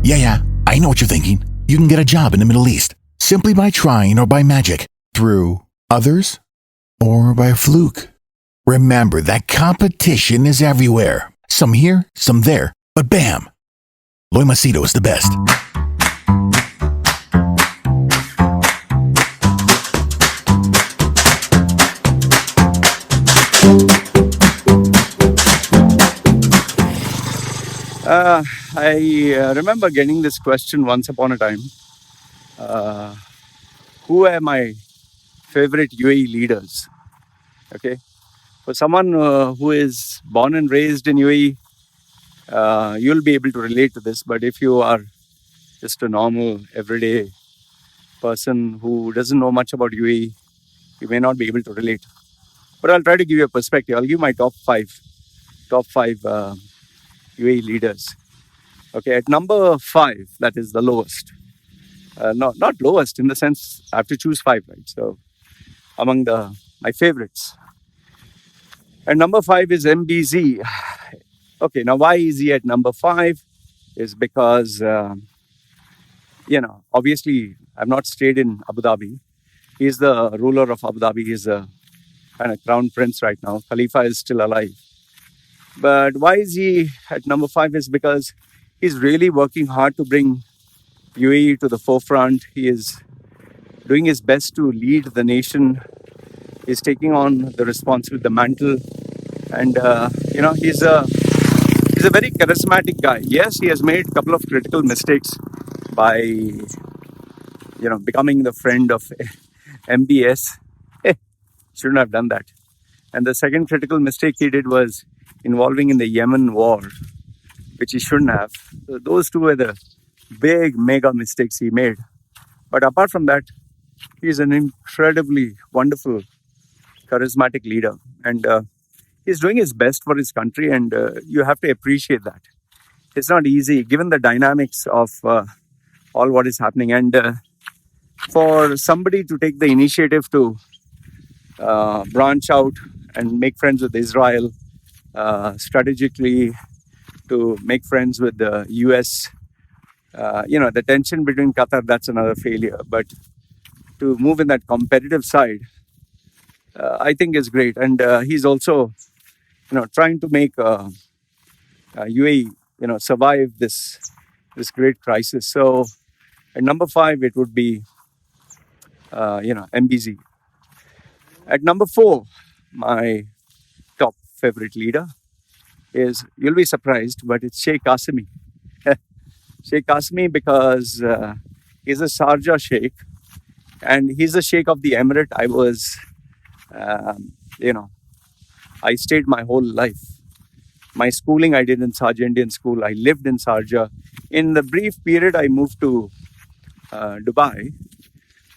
Yeah, I know what you're thinking. You can get a job in the Middle East simply by trying or by magic, through others, or by fluke. Remember that competition is everywhere. Some here, some there, but bam! Loimacito is the best. I remember getting this question once upon a time. Who are my favorite UAE leaders? Okay, for someone who is born and raised in UAE, you'll be able to relate to this. But if you are just a normal, everyday person who doesn't know much about UAE, you may not be able to relate. But I'll try to give you a perspective. I'll give my top five UAE leaders. Okay, at number 5, that is the lowest. Not lowest in the sense I have to choose 5, right? So among my favorites. And number 5 is MBZ. Okay, now why is he at number 5? Is because, obviously I've not stayed in Abu Dhabi. He's the ruler of Abu Dhabi. He's a kind of crown prince right now. Khalifa is still alive. But why is he at number 5 is because he's really working hard to bring UAE to the forefront. He is doing his best to lead the nation. He's taking on the responsibility, the mantle. And, he's a very charismatic guy. Yes, he has made a couple of critical mistakes by, becoming the friend of MBS. Shouldn't have done that. And the second critical mistake he did was involving in the Yemen war, which he shouldn't have. So those two were the big, mega mistakes he made. But apart from that, he's an incredibly wonderful, charismatic leader. And he's doing his best for his country, and you have to appreciate that. It's not easy, given the dynamics of all what is happening. And for somebody to take the initiative to branch out and make friends with Israel, strategically to make friends with the US, the tension between Qatar, that's another failure. But to move in that competitive side, I think is great. And he's also, trying to make UAE, survive this great crisis. So at number 5, it would be, MBZ. At number 4, my top favorite leader is, you'll be surprised, but it's Sheikh Qasimi. Sheikh Qasimi, because he's a Sharjah Sheikh, and he's a Sheikh of the Emirate. I was, I stayed my whole life. My schooling I did in Sharjah Indian School. I lived in Sharjah. In the brief period, I moved to Dubai.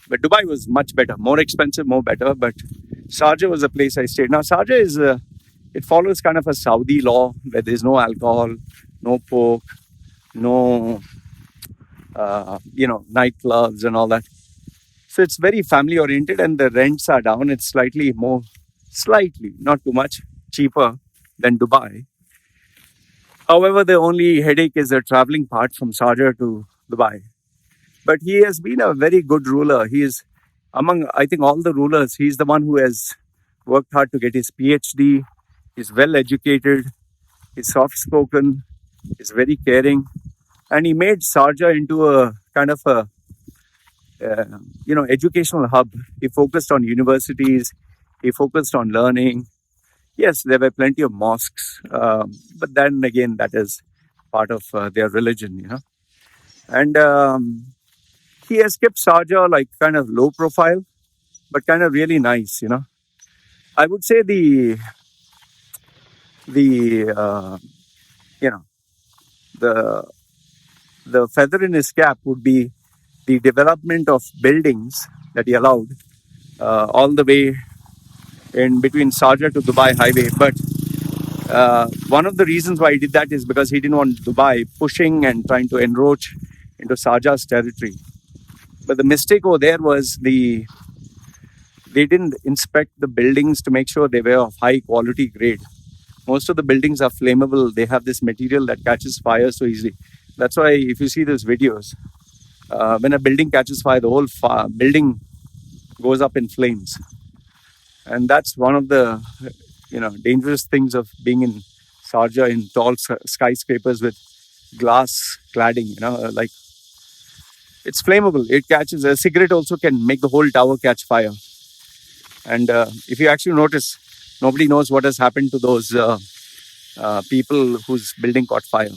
But Dubai was much better, more expensive, more better. But Sharjah was a place I stayed. Now, Sharjah is, it follows kind of a Saudi law where there's no alcohol, no pork, no, nightclubs and all that. So it's very family oriented, and the rents are down. It's slightly, not too much, cheaper than Dubai. However, the only headache is the traveling part from Sharjah to Dubai. But he has been a very good ruler. He is among, I think, all the rulers, he's the one who has worked hard to get his PhD. He's well educated. He's soft spoken. He's very caring. And he made Sharjah into a kind of a, educational hub. He focused on universities. He focused on learning. Yes, there were plenty of mosques. But then again, that is part of their religion, And he has kept Sharjah like kind of low profile, but kind of really nice, I would say the feather in his cap would be the development of buildings that he allowed all the way in between Sharjah to Dubai highway. But one of the reasons why he did that is because he didn't want Dubai pushing and trying to encroach into Sharjah's territory. But the mistake over there was they didn't inspect the buildings to make sure they were of high quality grade. Most of the buildings are flammable. They have this material that catches fire so easily. That's why if you see those videos, when a building catches fire, the whole building goes up in flames. And that's one of the dangerous things of being in Sharjah in tall skyscrapers with glass cladding. Like it's flammable. It catches. A cigarette also can make the whole tower catch fire. And if you actually notice, nobody knows what has happened to those people whose building caught fire.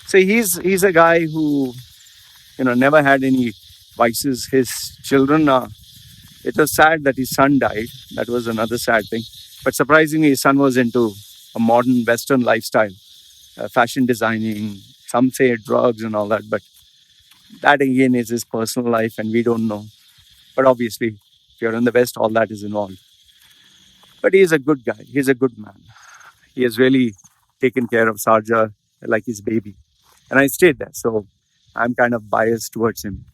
So he's a guy who never had any vices. His children it was sad that his son died. That was another sad thing. But surprisingly, his son was into a modern Western lifestyle, fashion designing. Some say drugs and all that, but that again is his personal life, and we don't know. But obviously, if you're in the West, all that is involved. But he is a good guy. He's a good man. He has really taken care of Sharjah like his baby. And I stayed there, so I'm kind of biased towards him.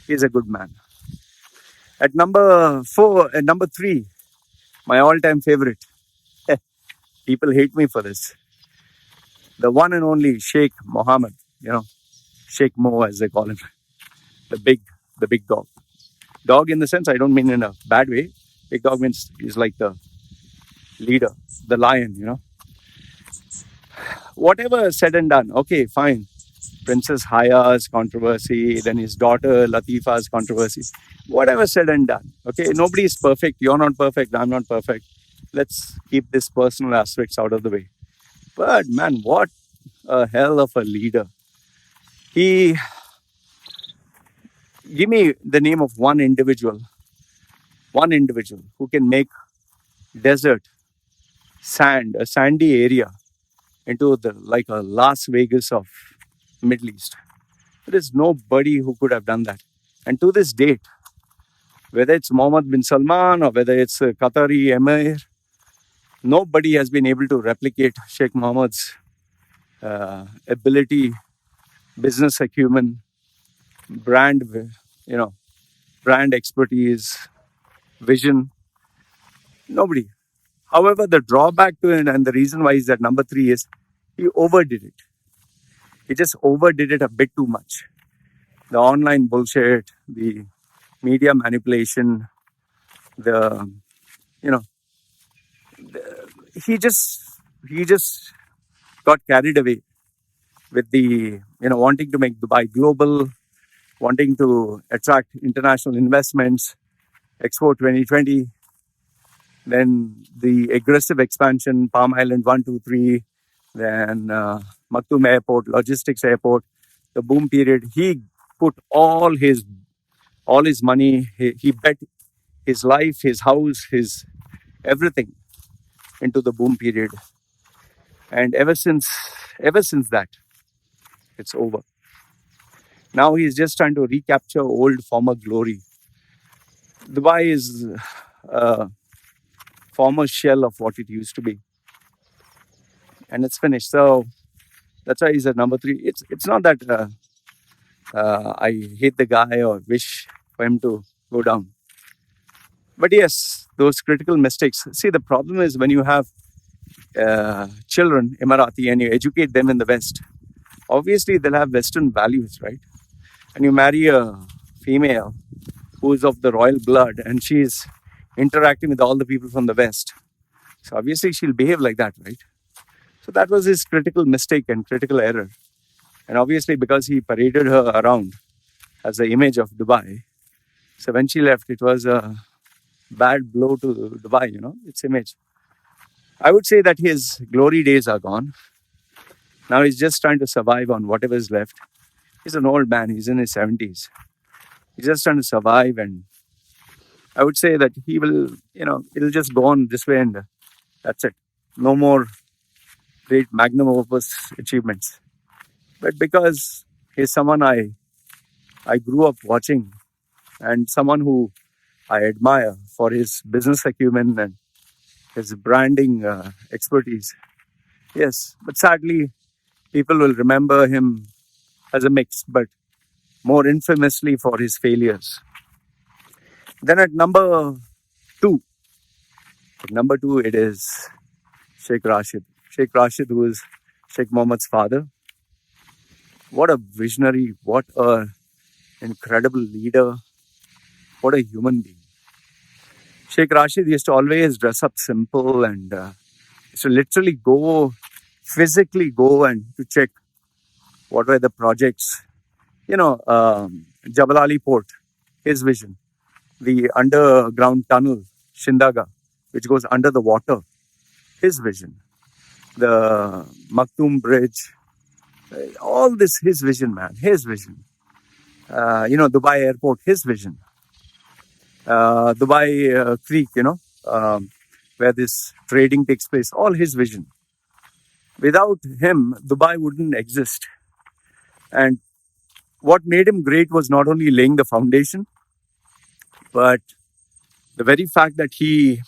He's a good man. At number 3, my all-time favorite. People hate me for this. The one and only Sheikh Mohammed, Sheikh Mo as they call him, the big dog. Dog in the sense, I don't mean in a bad way. Big dog means he's like the leader, the lion, Whatever said and done, okay, fine. Princess Haya's controversy, then his daughter Latifa's controversy. Whatever said and done, okay? Nobody is perfect. You're not perfect. I'm not perfect. Let's keep this personal aspects out of the way. But man, what a hell of a leader. Give me the name of one individual who can make desert, sand, a sandy area into like a Las Vegas of Middle East. There is nobody who could have done that. And to this date, whether it's Mohammed bin Salman or whether it's Qatari Emir, nobody has been able to replicate Sheikh Mohammed's ability, business acumen, brand expertise, vision. Nobody. However, the drawback to it and the reason why he's at number 3 is he overdid it. He just overdid it a bit too much. The online bullshit, the media manipulation, he just got carried away with the wanting to make Dubai global, wanting to attract international investments, Expo 2020, then the aggressive expansion, Palm Island 1, 2, 3, then Maktoum Airport, logistics airport, the boom period. He put all his money, he bet his life, his house, his everything into the boom period. And ever since that, it's over. Now he's just trying to recapture old former glory. Dubai is a former shell of what it used to be. And it's finished. So that's why he's at number 3. It's not that I hate the guy or wish for him to go down. But yes, those critical mistakes. See, the problem is when you have children, Emirati, and you educate them in the West, obviously they'll have Western values, right? And you marry a female who is of the royal blood and she's interacting with all the people from the West. So obviously she'll behave like that, right? So that was his critical mistake and critical error. And obviously because he paraded her around as the image of Dubai, so when she left, it was a bad blow to Dubai, its image. I would say that his glory days are gone. Now he's just trying to survive on whatever is left. He's an old man. He's in his 70s. He's just trying to survive. And I would say that he will, it'll just go on this way and that's it. No more great magnum opus achievements. But because he's someone I grew up watching and someone who I admire for his business acumen and his branding expertise. Yes, but sadly, people will remember him as a mix, but more infamously for his failures. Then at number 2, it is Sheikh Rashid. Sheikh Rashid, who is Sheikh Mohammed's father. What a visionary, what a incredible leader, what a human being. Sheikh Rashid used to always dress up simple and used to literally physically go and to check what were the projects. Jabal Ali Port, his vision. The underground tunnel, Shindaga, which goes under the water, his vision. The Maktoum Bridge, all this, his vision, man, his vision. Dubai Airport, his vision. Dubai Creek, where this trading takes place, all his vision. Without him, Dubai wouldn't exist. And what made him great was not only laying the foundation, but the very fact that he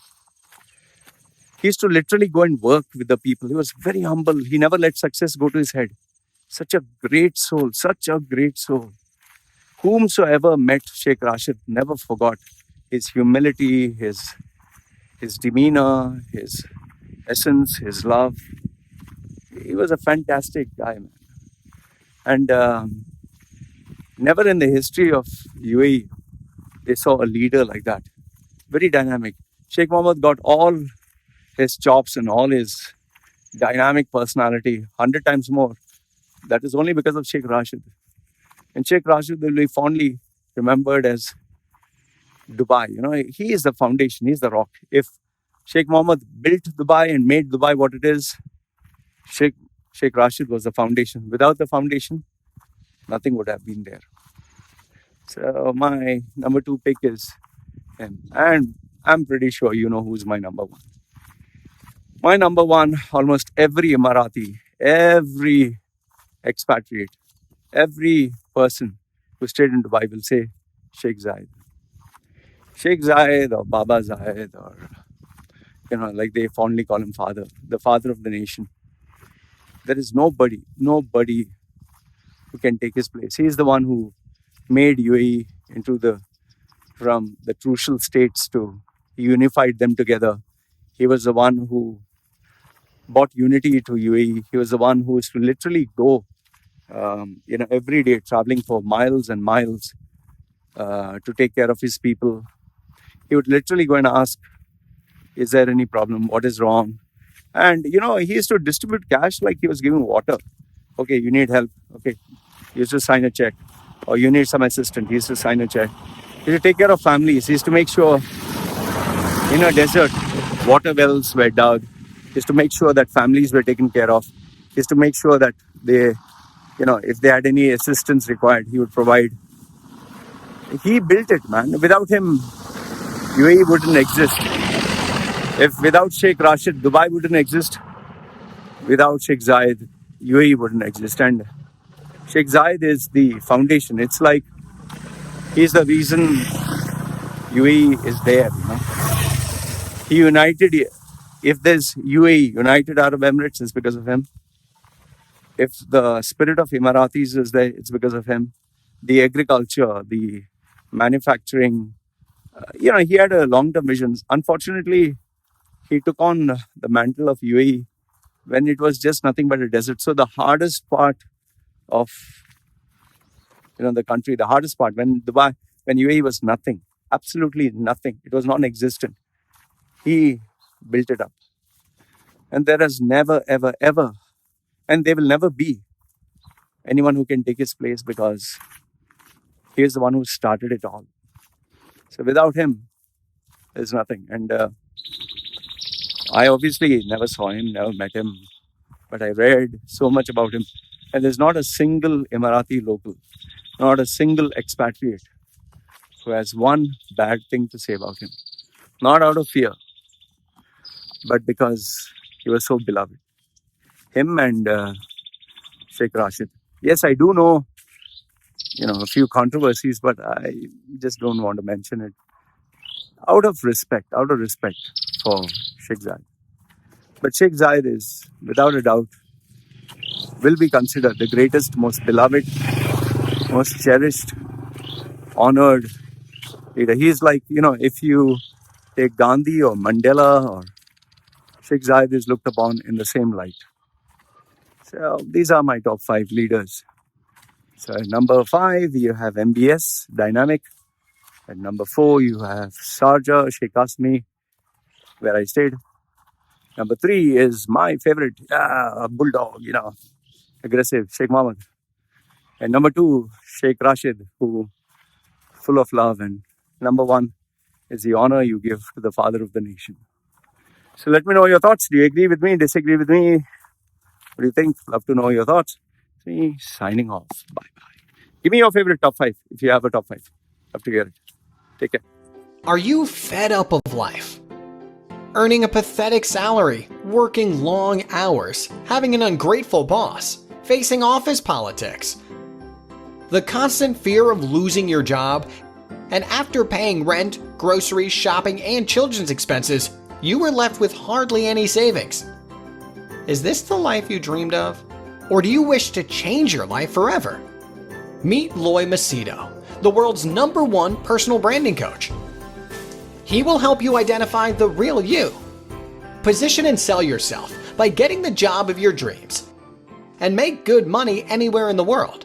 used to literally go and work with the people. He was very humble. He never let success go to his head. Such a great soul, such a great soul. Whomsoever met Sheikh Rashid never forgot his humility, his demeanor, his essence, his love. He was a fantastic guy, man. And never in the history of UAE they saw a leader like that. Very dynamic. Sheikh Mohammed got all his chops and all his dynamic personality 100 times more. That is only because of Sheikh Rashid. And Sheikh Rashid will be fondly remembered as Dubai. He is the foundation, he is the rock. If Sheikh Mohammed built Dubai and made Dubai what it is, Sheikh Rashid was the foundation. Without the foundation, nothing would have been there. So my number 2 pick is him. And I'm pretty sure you know who's my number 1. My number 1, almost every Emirati, every expatriate, every person who stayed in Dubai will say Sheikh Zayed. Sheikh Zayed or Baba Zayed, or like they fondly call him father, the father of the nation. There is nobody who can take his place. He is the one who made UAE from the crucial states to unified them together. He was the one who brought unity to UAE. He was the one who used to literally go, every day traveling for miles and miles to take care of his people. He would literally go and ask, is there any problem? What is wrong? And, he used to distribute cash like he was giving water. Okay, you need help. Okay, he used to sign a check. Or you need some assistance. He used to sign a check. He used to take care of families. He used to make sure in a desert, water wells were dug. He used to make sure that families were taken care of. He used to make sure that they, if they had any assistance required, he would provide. He built it, man. Without him, UAE wouldn't exist. Without Sheikh Rashid, Dubai wouldn't exist. Without Sheikh Zayed, UAE wouldn't exist. And Sheikh Zayed is the foundation. It's like he's the reason UAE is there. He united. If there's UAE, United Arab Emirates, it's because of him. If the spirit of Emiratis is there, it's because of him. The agriculture, the manufacturing, he had a long-term vision. Unfortunately, he took on the mantle of UAE when it was just nothing but a desert. So the hardest part of the country, the hardest part, when UAE was nothing, absolutely nothing, it was non-existent, he built it up. And there has never, ever, ever, and there will never be anyone who can take his place, because he is the one who started it all. So without him, there's nothing. And I obviously never saw him, never met him, but I read so much about him. And there's not a single Emirati local, not a single expatriate who has one bad thing to say about him. Not out of fear, but because he was so beloved. Him and Sheikh Rashid. Yes, I do know, a few controversies, but I just don't want to mention it. Out of respect for Sheikh Zayed. But Sheikh Zayed is, without a doubt, will be considered the greatest, most beloved, most cherished, honored leader. He's like, if you take Gandhi or Mandela, or Sheikh Zayed is looked upon in the same light. So these are my top 5 leaders So at number 5, you have MBS, Dynamic. At number 4, you have Sharjah, Sheikh Hasmi, where I stayed. Number 3 is my favorite, Bulldog, aggressive, Sheikh Mohammed. And number 2, Sheikh Rashid, who full of love. And number 1 is the honor you give to the father of the nation. So let me know your thoughts. Do you agree with me? Disagree with me? What do you think? Love to know your thoughts. See, signing off. Bye-bye. Give me your favorite top 5 if you have a top 5. Love to hear it. Take care. Are you fed up of life? Earning a pathetic salary, working long hours, having an ungrateful boss, facing office politics, the constant fear of losing your job, and after paying rent, groceries, shopping, and children's expenses, you were left with hardly any savings. Is this the life you dreamed of? Or do you wish to change your life forever? Meet Loy Macedo, the world's #1 personal branding coach. He will help you identify the real you, position and sell yourself by getting the job of your dreams, and make good money anywhere in the world.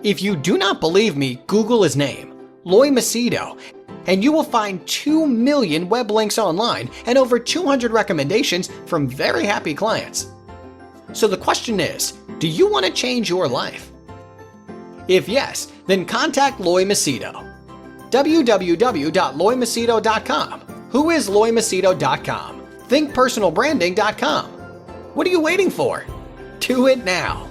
If you do not believe me, Google his name, Loy Macedo, and you will find 2 million web links online and over 200 recommendations from very happy clients. So the question is, do you want to change your life? If yes, then contact Loy Macedo. www.loymacedo.com. Who is loymacedo.com? Thinkpersonalbranding.com. What are you waiting for? Do it now.